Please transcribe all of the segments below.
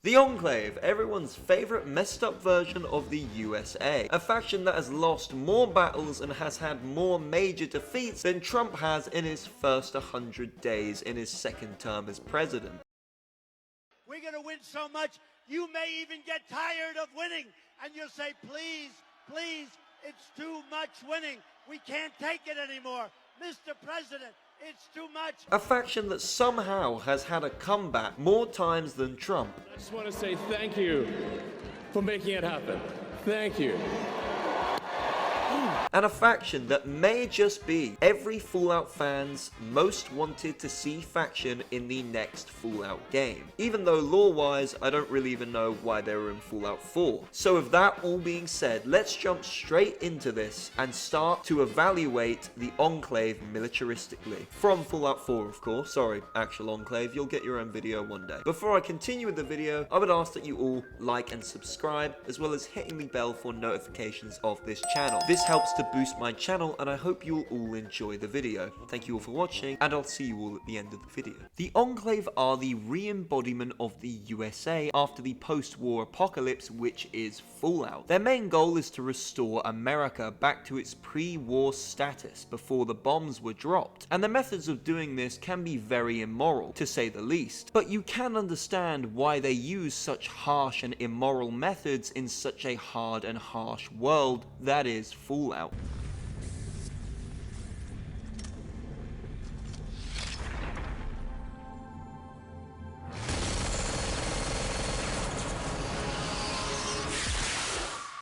The Enclave, everyone's favourite messed up version of the USA. A faction that has lost more battles and has had more major defeats than Trump has in his first 100 days in his second term as president. We're going to win so much, you may even get tired of winning. And you'll say, please, please, it's too much winning. We can't take it anymore. Mr. President, it's too much. A faction that somehow has had a comeback more times than Trump. I just want to say thank you for making it happen. Thank you. And a faction that may just be every Fallout fan's most wanted to see faction in the next Fallout game. Even though lore-wise, I don't really even know why they were in Fallout 4. So with that all being said, let's jump straight into this and start to evaluate the Enclave militaristically. From Fallout 4, of course. Sorry, actual Enclave, you'll get your own video one day. Before I continue with the video, I would ask that you all like and subscribe, as well as hitting the bell for notifications of this channel. This helps to boost my channel, and I hope you will all enjoy the video. Thank you all for watching, and I'll see you all at the end of the video. The Enclave are the re-embodiment of the USA after the post-war apocalypse, which is Fallout. Their main goal is to restore America back to its pre-war status before the bombs were dropped, and the methods of doing this can be very immoral, to say the least. But you can understand why they use such harsh and immoral methods in such a hard and harsh world that is Fallout.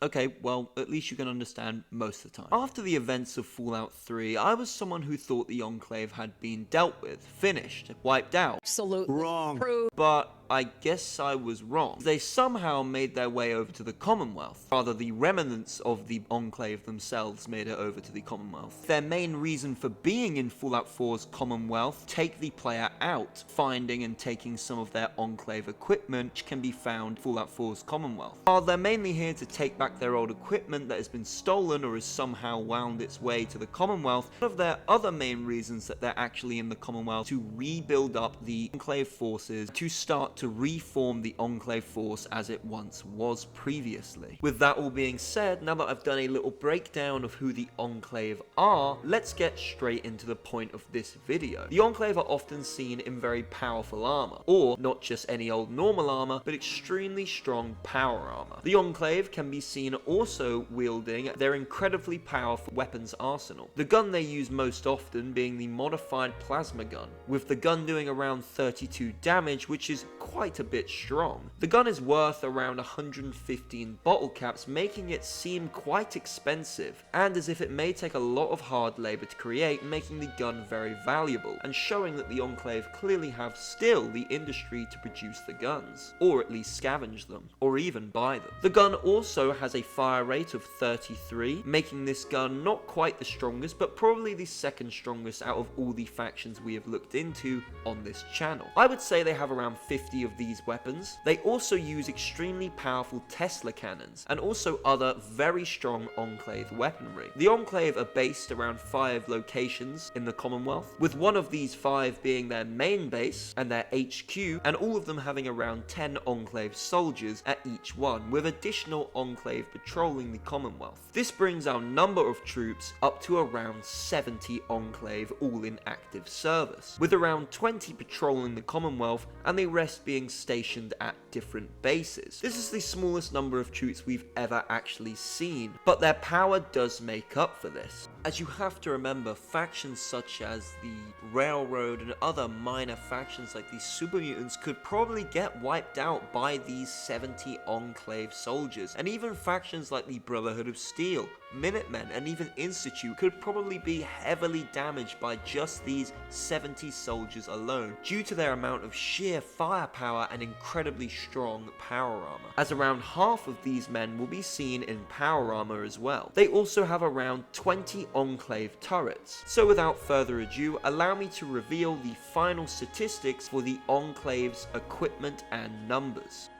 Okay, well, at least you can understand most of the time. After the events of Fallout 3, I was someone who thought the Enclave had been dealt with, finished, wiped out. Absolutely Wrong. But I guess I was wrong. They somehow made their way over to the Commonwealth. Rather, the remnants of the Enclave themselves made it over to the Commonwealth. Their main reason for being in Fallout 4's Commonwealth, take the player out, finding and taking some of their Enclave equipment, which can be found in Fallout 4's Commonwealth. While they're mainly here to take back their old equipment that has been stolen or has somehow wound its way to the Commonwealth, one of their other main reasons that they're actually in the Commonwealth to rebuild up the Enclave forces, to start to reform the Enclave force as it once was previously. With that all being said, now that I've done a little breakdown of who the Enclave are, let's get straight into the point of this video. The Enclave are often seen in very powerful armor, or not just any old normal armor, but extremely strong power armor. The Enclave can be seen also wielding their incredibly powerful weapons arsenal. The gun they use most often being the modified plasma gun, with the gun doing around 32 damage, which is quite a bit strong. The gun is worth around 115 bottle caps, making it seem quite expensive, and as if it may take a lot of hard labor to create, making the gun very valuable, and showing that the Enclave clearly have still the industry to produce the guns, or at least scavenge them, or even buy them. The gun also has a fire rate of 33, making this gun not quite the strongest, but probably the second strongest out of all the factions we have looked into on this channel. I would say they have around 50 of these weapons. They also use extremely powerful Tesla cannons, and also other very strong Enclave weaponry. The Enclave are based around 5 locations in the Commonwealth, with one of these 5 being their main base and their HQ, and all of them having around 10 Enclave soldiers at each one, with additional Enclave patrolling the Commonwealth. This brings our number of troops up to around 70 Enclave, all in active service, with around 20 patrolling the Commonwealth and the rest being stationed at different bases. This is the smallest number of troops we've ever actually seen, but their power does make up for this. As you have to remember, factions such as the Railroad and other minor factions like the Super Mutants could probably get wiped out by these 70 Enclave soldiers, and even factions like the Brotherhood of Steel, Minutemen, and even Institute could probably be heavily damaged by just these 70 soldiers alone, due to their amount of sheer firepower and incredibly strong power armor, as around half of these men will be seen in power armor as well. They also have around 20 Enclave turrets. So without further ado, allow me to reveal the final statistics for the Enclave's equipment and numbers.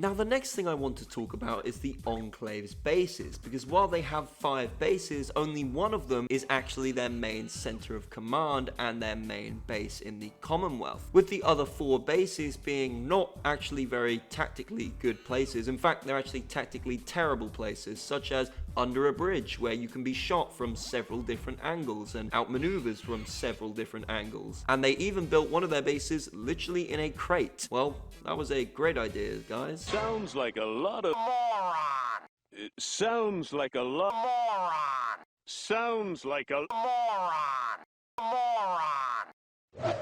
Now the next thing I want to talk about is the Enclave's bases, because while they have 5 bases, only one of them is actually their main center of command and their main base in the Commonwealth, with the other 4 bases being not actually very tactically good places. In fact, they're actually tactically terrible places, such as under a bridge where you can be shot from several different angles and outmaneuvers from several different angles. And they even built one of their bases literally in a crate. Well, that was a great idea, guys. Sounds like a lot of moron. It sounds like a lot moron. Sounds like a moron. Moron.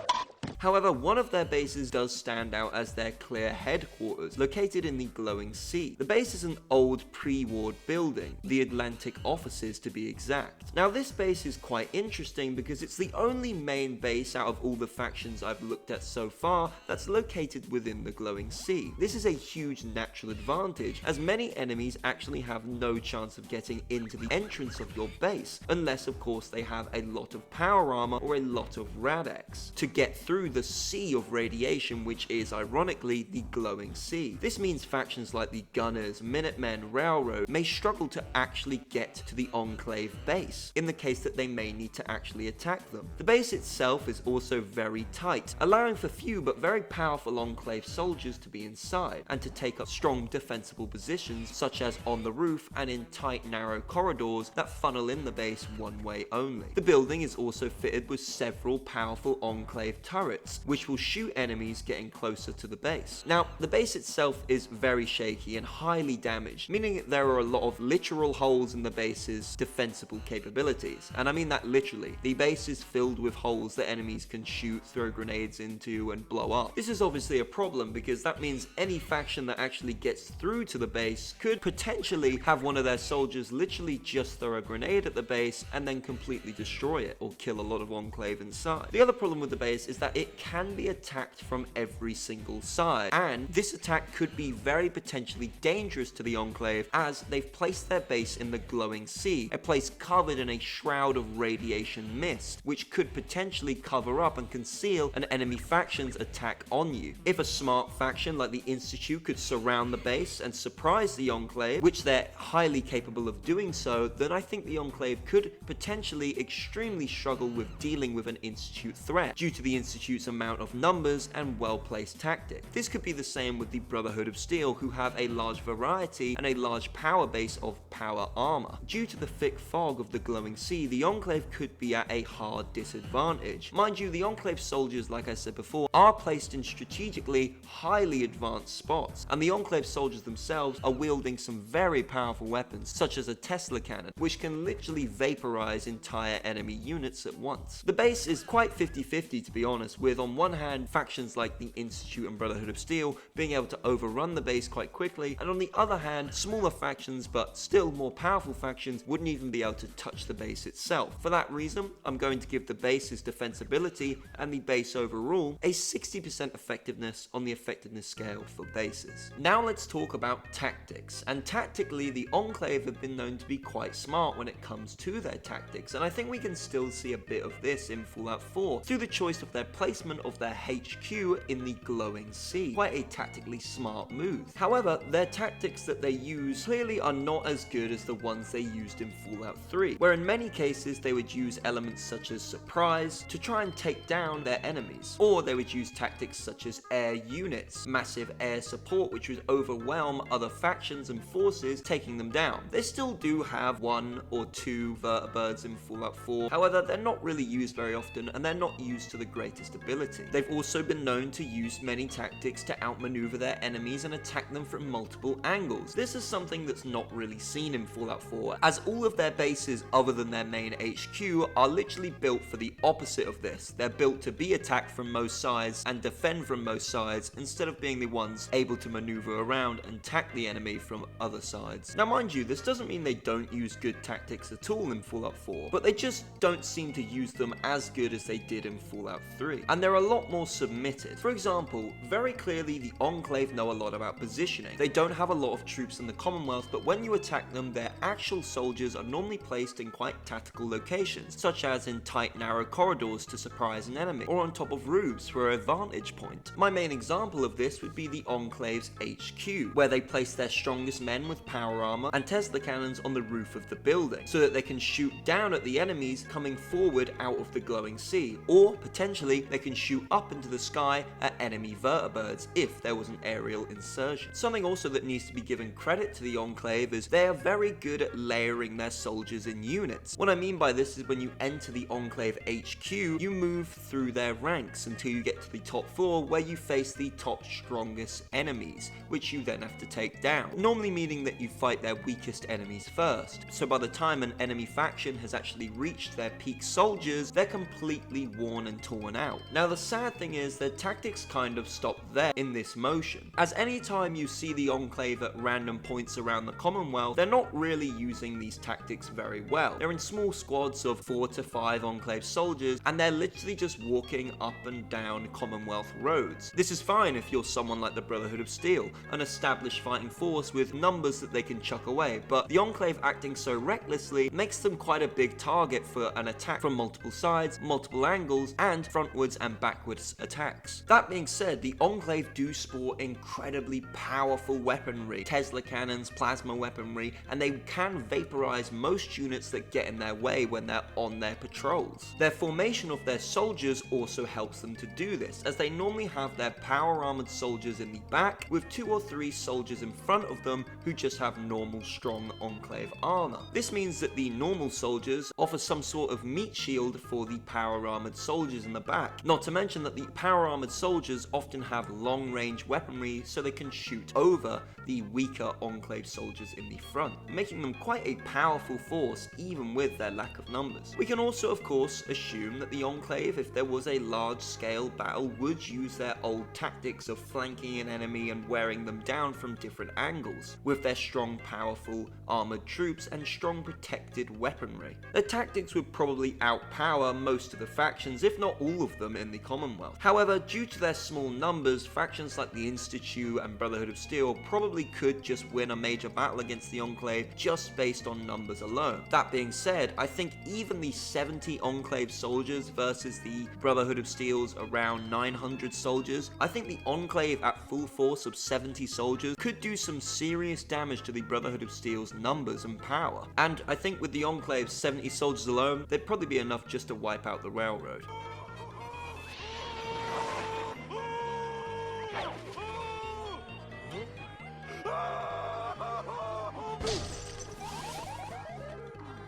However, one of their bases does stand out as their clear headquarters, located in the glowing sea. The base is an old pre-war building, the Atlantic offices to be exact. Now this base is quite interesting because it's the only main base out of all the factions I've looked at so far that's located within the glowing sea. This is a huge natural advantage, as many enemies actually have no chance of getting into the entrance of your base, unless of course they have a lot of power armor or a lot of rad-X to get through the sea of radiation, which is ironically the glowing sea. This means factions like the Gunners, Minutemen, Railroad may struggle to actually get to the Enclave base, in the case that they may need to actually attack them. The base itself is also very tight, allowing for few but very powerful Enclave soldiers to be inside, and to take up strong defensible positions such as on the roof and in tight narrow corridors that funnel in the base one way only. The building is also fitted with several powerful Enclave turrets, which will shoot enemies getting closer to the base. Now, the base itself is very shaky and highly damaged, meaning that there are a lot of literal holes in the base's defensible capabilities. And I mean that literally. The base is filled with holes that enemies can shoot, throw grenades into, and blow up. This is obviously a problem because that means any faction that actually gets through to the base could potentially have one of their soldiers literally just throw a grenade at the base and then completely destroy it, or kill a lot of Enclave inside. The other problem with the base is that it can be attacked from every single side, and this attack could be very potentially dangerous to the Enclave, as they've placed their base in the glowing sea, a place covered in a shroud of radiation mist, which could potentially cover up and conceal an enemy faction's attack on you. If a smart faction like the Institute could surround the base and surprise the Enclave, which they're highly capable of doing so, then I think the Enclave could potentially extremely struggle with dealing with an Institute threat, due to the Institute's amount of numbers and well-placed tactics. This could be the same with the Brotherhood of Steel, who have a large variety and a large power base of power armor. Due to the thick fog of the glowing sea, the Enclave could be at a hard disadvantage. Mind you, the Enclave soldiers, like I said before, are placed in strategically highly advanced spots, and the Enclave soldiers themselves are wielding some very powerful weapons, such as a Tesla cannon, which can literally vaporize entire enemy units at once. The base is quite 50-50 to be honest, with on one hand factions like the Institute and Brotherhood of Steel being able to overrun the base quite quickly, and on the other hand smaller factions but still more powerful factions wouldn't even be able to touch the base itself. For that reason, I'm going to give the base's defensibility and the base overall a 60% effectiveness on the effectiveness scale for bases. Now let's talk about tactics, and tactically the Enclave have been known to be quite smart when it comes to their tactics, and I think we can still see a bit of this in Fallout 4 through the choice of their placement of their HQ in the glowing sea. Quite a tactically smart move. However, their tactics that they use clearly are not as good as the ones they used in Fallout 3, where in many cases they would use elements such as surprise to try and take down their enemies, or they would use tactics such as air units, massive air support which would overwhelm other factions and forces, taking them down. They still do have 1 or 2 vertibirds in Fallout 4, however they're not really used very often and they're not used to the greatest ability. They've also been known to use many tactics to outmaneuver their enemies and attack them from multiple angles. This is something that's not really seen in Fallout 4, as all of their bases other than their main HQ are literally built for the opposite of this. They're built to be attacked from most sides and defend from most sides, instead of being the ones able to maneuver around and attack the enemy from other sides. Now mind you, this doesn't mean they don't use good tactics at all in Fallout 4, but they just don't seem to use them as good as they did in Fallout 3. and they're a lot more submitted. For example, very clearly the Enclave know a lot about positioning. They don't have a lot of troops in the Commonwealth, but when you attack them, their actual soldiers are normally placed in quite tactical locations, such as in tight narrow corridors to surprise an enemy, or on top of roofs for a vantage point. My main example of this would be the Enclave's HQ, where they place their strongest men with power armor and Tesla cannons on the roof of the building, so that they can shoot down at the enemies coming forward out of the glowing sea, or potentially they can shoot up into the sky at enemy vertibirds if there was an aerial insurgent. Something also that needs to be given credit to the Enclave is they are very good at layering their soldiers in units. What I mean by this is when you enter the Enclave HQ, you move through their ranks until you get to the top floor where you face the top strongest enemies, which you then have to take down, normally meaning that you fight their weakest enemies first. So by the time an enemy faction has actually reached their peak soldiers, they're completely worn and torn out. Now the sad thing is their tactics kind of stop there in this motion, as any time you see the Enclave at random points around the Commonwealth, they're not really using these tactics very well. They're in small squads of 4 to 5 Enclave soldiers, and they're literally just walking up and down Commonwealth roads. This is fine if you're someone like the Brotherhood of Steel, an established fighting force with numbers that they can chuck away, but the Enclave acting so recklessly makes them quite a big target for an attack from multiple sides, multiple angles, and frontwards and backwards attacks. That being said, the Enclave do sport incredibly powerful weaponry, Tesla cannons, plasma weaponry, and they can vaporize most units that get in their way when they're on their patrols. Their formation of their soldiers also helps them to do this, as they normally have their power armored soldiers in the back with 2 or 3 soldiers in front of them who just have normal strong Enclave armor. This means that the normal soldiers offer some sort of meat shield for the power armored soldiers in the back, not to mention that the power armored soldiers often have long range weaponry so they can shoot over the weaker Enclave soldiers in the front, making them quite a powerful force even with their lack of numbers. We can also of course assume that the Enclave, if there was a large scale battle, would use their old tactics of flanking an enemy and wearing them down from different angles, with their strong powerful armored troops and strong protected weaponry. Their tactics would probably outpower most of the factions, if not all of them in the Commonwealth. However, due to their small numbers, factions like the Institute and Brotherhood of Steel probably could just win a major battle against the Enclave just based on numbers alone. That being said, I think even the 70 Enclave soldiers versus the Brotherhood of Steel's around 900 soldiers, I think the Enclave at full force of 70 soldiers could do some serious damage to the Brotherhood of Steel's numbers and power. And I think with the Enclave's 70 soldiers alone, they'd probably be enough just to wipe out the railroad.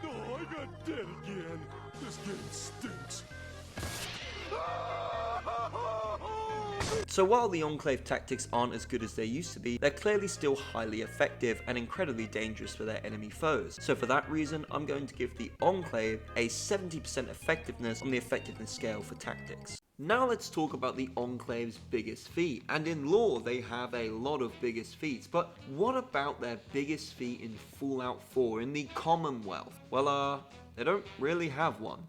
Oh, I got dead again. This game stinks. So while the Enclave tactics aren't as good as they used to be, they're clearly still highly effective and incredibly dangerous for their enemy foes. So for that reason, I'm going to give the Enclave a 70% effectiveness on the effectiveness scale for tactics. Now let's talk about the Enclave's biggest feat, and in lore they have a lot of biggest feats, but what about their biggest feat in Fallout 4 in the Commonwealth? Well, they don't really have one.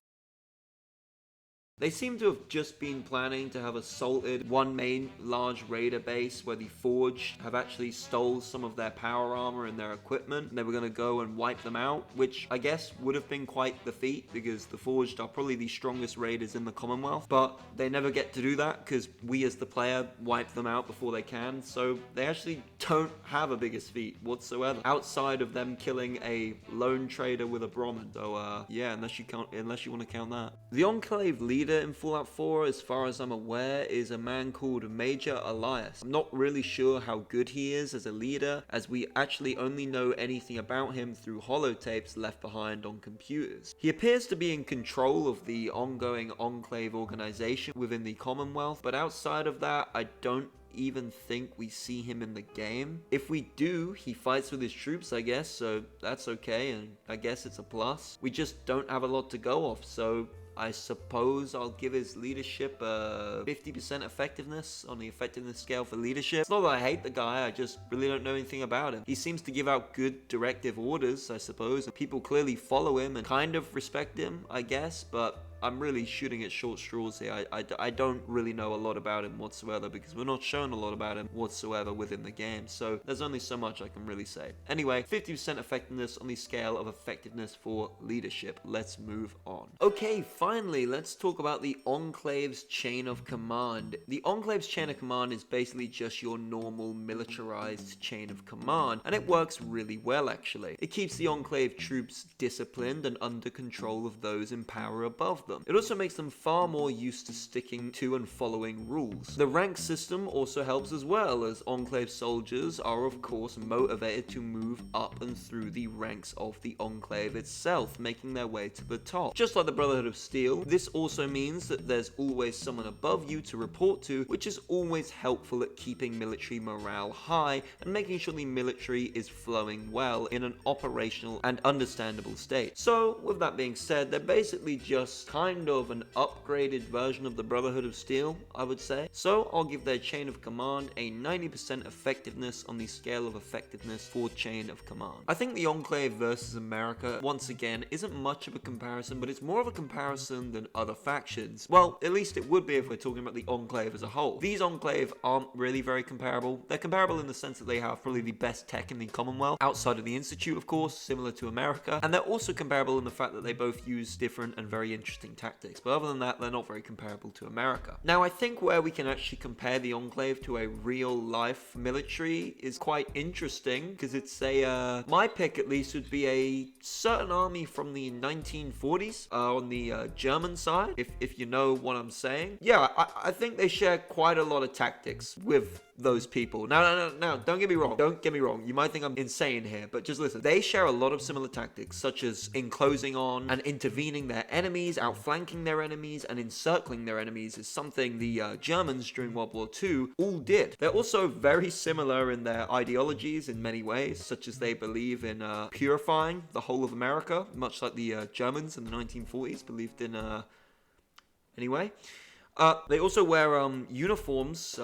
They seem to have just been planning to have assaulted one main large raider base where the Forged have actually stole some of their power armor and their equipment, and they were going to go and wipe them out, which I guess would have been quite the feat because the Forged are probably the strongest raiders in the Commonwealth, but they never get to do that because we as the player wipe them out before they can, so they actually don't have a biggest feat whatsoever outside of them killing a lone trader with a Brahmin. So yeah, unless you want to count that. The Enclave leader in Fallout 4, as far as I'm aware, is a man called Major Elias. I'm not really sure how good he is as a leader, as we actually only know anything about him through holotapes left behind on computers. He appears to be in control of the ongoing Enclave organization within the Commonwealth, but outside of that, I don't even think we see him in the game. If we do, he fights with his troops, I guess, so that's okay, and I guess it's a plus. We just don't have a lot to go off, so I suppose I'll give his leadership a 50% effectiveness on the effectiveness scale for leadership. It's not that I hate the guy, I just really don't know anything about him. He seems to give out good directive orders, I suppose, and people clearly follow him and kind of respect him, I guess, but I'm really shooting at short straws here. I don't really know a lot about him whatsoever because we're not shown a lot about him whatsoever within the game, so there's only so much I can really say. Anyway, 50% effectiveness on the scale of effectiveness for leadership. Let's move on. Okay, finally, let's talk about the Enclave's chain of command. The Enclave's chain of command is basically just your normal militarized chain of command, and it works really well actually. It keeps the Enclave troops disciplined and under control of those in power above them. It also makes them far more used to sticking to and following rules. The rank system also helps as well, as Enclave soldiers are of course motivated to move up and through the ranks of the Enclave itself, making their way to the top. Just like the Brotherhood of Steel, this also means that there's always someone above you to report to, which is always helpful at keeping military morale high and making sure the military is flowing well in an operational and understandable state. So, with that being said, they're basically just kind of an upgraded version of the Brotherhood of Steel, I would say. So, I'll give their chain of command a 90% effectiveness on the scale of effectiveness for chain of command. I think the Enclave versus America, once again, isn't much of a comparison, but it's more of a comparison than other factions. Well, at least it would be if we're talking about the Enclave as a whole. These Enclave aren't really very comparable. They're comparable in the sense that they have probably the best tech in the Commonwealth, outside of the Institute, of course, similar to America, and they're also comparable in the fact that they both use different and very interesting tactics, but other than that, they're not very comparable to America. Now, I think where we can actually compare the Enclave to a real-life military is quite interesting, because it's a, my pick at least would be a certain army from the 1940s, on the German side, if you know what I'm saying. Yeah, I think they share quite a lot of tactics with those people. Now, don't get me wrong. Don't get me wrong. You might think I'm insane here, but just listen. They share a lot of similar tactics, such as enclosing on and intervening their enemies, outflanking their enemies, and encircling their enemies is something the Germans during World War II all did. They're also very similar in their ideologies in many ways, such as they believe in purifying the whole of America, much like the Germans in the 1940s believed in, anyway. They also wear uniforms,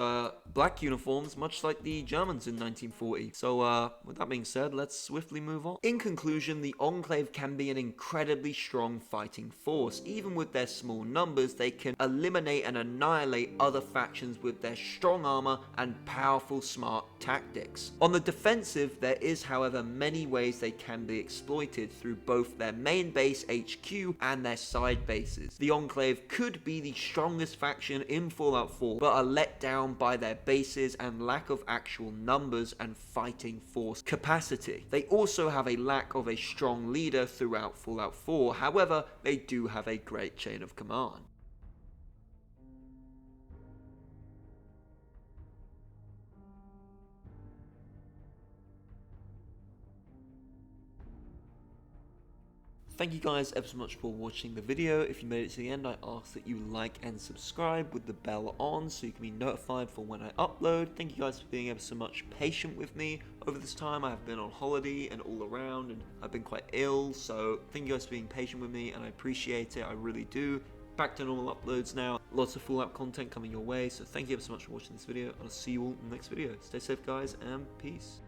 black uniforms, much like the Germans in 1940. So, with that being said, let's swiftly move on. In conclusion, the Enclave can be an incredibly strong fighting force. Even with their small numbers, they can eliminate and annihilate other factions with their strong armor and powerful, smart tactics. On the defensive, there is, however, many ways they can be exploited through both their main base HQ and their side bases. The Enclave could be the strongest faction in Fallout 4, but are let down by their bases and lack of actual numbers and fighting force capacity. They also have a lack of a strong leader throughout Fallout 4, however, they do have a great chain of command. Thank you guys ever so much for watching the video. If you made it to the end, I ask that you like and subscribe with the bell on so you can be notified for when I upload. Thank you guys for being ever so much patient with me over this time. I have been on holiday and all around, and I've been quite ill, so thank you guys for being patient with me, and I appreciate it, I really do. Back to normal uploads now, lots of Fallout content coming your way, so thank you ever so much for watching this video, and I'll see you all in the next video. Stay safe guys, and peace.